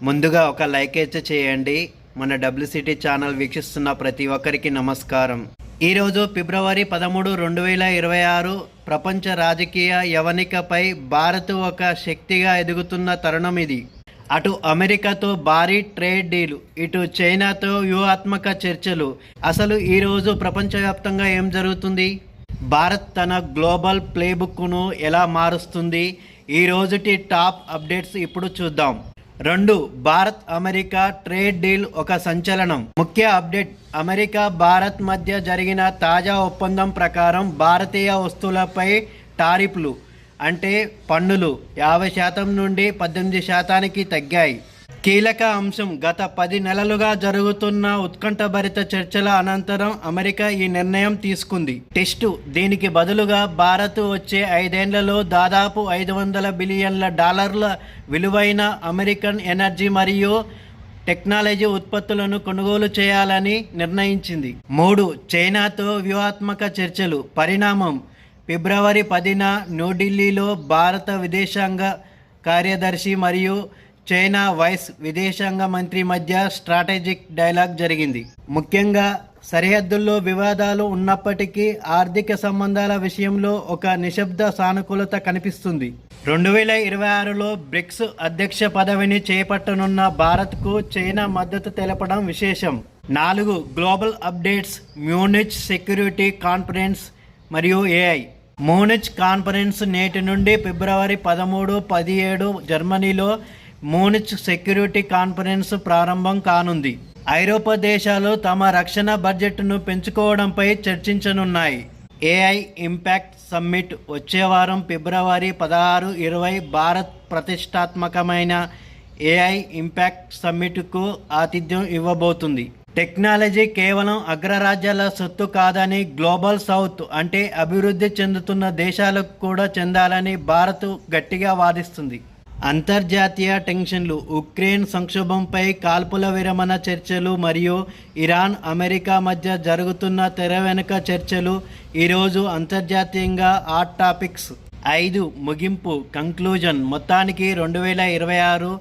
ముందుగా ఒక లైక్ అయితే చేయండి. మన డబ్ల్యూసిటీ ఛానల్ వీక్షిస్తున్న ప్రతి ఒక్కరికి నమస్కారం. ఈరోజు ఫిబ్రవరి 13, 2026 ప్రపంచ రాజకీయ యవనికపై భారత్ ఒక శక్తిగా ఎదుగుతున్న తరుణం ఇది. అటు అమెరికాతో భారీ ట్రేడ్ డీల్, ఇటు చైనాతో వ్యూహాత్మక చర్చలు. అసలు ఈరోజు ప్రపంచవ్యాప్తంగా ఏం జరుగుతుంది? భారత్ తన గ్లోబల్ ప్లేబుక్ను ఎలా మారుస్తుంది? ఈ రోజుటి టాప్ అప్డేట్స్ ఇప్పుడు చూద్దాం. 2. భారత్ అమెరికా ట్రేడ్ డీల్ ఒక సంచలనం. ముఖ్య అప్డేట్: అమెరికా భారత్ మధ్య జరిగిన తాజా ఒప్పందం ప్రకారం భారతీయ వస్తువులపై టారిఫ్లు అంటే పన్నులు 50% నుండి 18% తగ్గాయి. కీలక అంశం. గత 10 నెలలుగా జరుగుతున్న ఉత్కంఠభరిత చర్చల అనంతరం అమెరికా ఈ నిర్ణయం తీసుకుంది. టెస్టు: దీనికి బదులుగా భారత్ వచ్చే 5 ఏళ్లలో దాదాపు $500 బిలియన్ల విలువైన అమెరికన్ ఎనర్జీ మరియు టెక్నాలజీ ఉత్పత్తులను కొనుగోలు చేయాలని నిర్ణయించింది. 3. చైనాతో వ్యూహాత్మక చర్చలు. పరిణామం: ఫిబ్రవరి 10న న్యూఢిల్లీలో భారత విదేశాంగ కార్యదర్శి మరియు చైనా వైస్ విదేశాంగ మంత్రి మధ్య స్ట్రాటజిక్ డైలాగ్ జరిగింది. ముఖ్యంగా సరిహద్దుల్లో వివాదాలు ఉన్నప్పటికీ ఆర్థిక సంబంధాల విషయంలో ఒక నిశ్శబ్ద సానుకూలత కనిపిస్తుంది. 2026లో బ్రిక్స్ అధ్యక్ష పదవిని చేపట్టనున్న భారత్కు చైనా మద్దతు తెలపడం విశేషం. 4. Global updates. Munich security conference మరియు AI. మ్యూనిచ్ కాన్ఫరెన్స్ నేటి నుండి ఫిబ్రవరి 13, 17 జర్మనీలో మ్యూనిచ్ సెక్యూరిటీ కాన్ఫరెన్స్ ప్రారంభం కానుంది. ఐరోపా దేశాలు తమ రక్షణ బడ్జెట్ను పెంచుకోవడంపై చర్చించనున్నాయి. AI ఇంపాక్ట్ సమ్మిట్ వచ్చే వారం ఫిబ్రవరి 16, 20 భారత్ ప్రతిష్టాత్మకమైన AI ఇంపాక్ట్ సమ్మిట్కు ఆతిథ్యం ఇవ్వబోతుంది. టెక్నాలజీ కేవలం అగ్రరాజ్యాల సొత్తు కాదని, గ్లోబల్ సౌత్ అంటే అభివృద్ధి చెందుతున్న దేశాలకు కూడా చెందాలని భారత్ గట్టిగా వాదిస్తుంది. అంతర్జాతీయ టెన్షన్లు. ఉక్రెయిన్ సంక్షోభంపై కాల్పుల విరమణ చర్చలు మరియు ఇరాన్ అమెరికా మధ్య జరుగుతున్న తెర వెనుక చర్చలు ఈరోజు అంతర్జాతీయంగా హాట్ టాపిక్స్. 5. ముగింపు కంక్లూజన్. మొత్తానికి 2026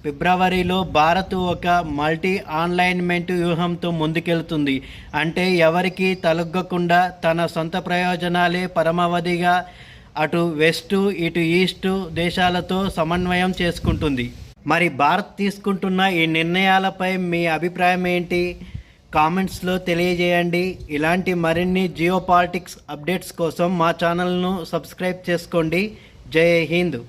ఫిబ్రవరిలో భారత్ ఒక మల్టీ అలైన్మెంట్ వ్యూహంతో ముందుకెళ్తుంది. అంటే ఎవరికి తలొగ్గకుండా తన సొంత ప్రయోజనాలే పరమావధిగా అటు వెస్టు ఇటు ఈస్టు దేశాలతో సమన్వయం చేసుకుంటుంది. మరి భారత్ తీసుకుంటున్న ఈ నిర్ణయాలపై మీ అభిప్రాయం ఏంటి? కామెంట్స్లో తెలియజేయండి. ఇలాంటి మరిన్ని జియో పాలిటిక్స్ అప్డేట్స్ కోసం మా ఛానల్ను సబ్స్క్రైబ్ చేసుకోండి. జై హింద్.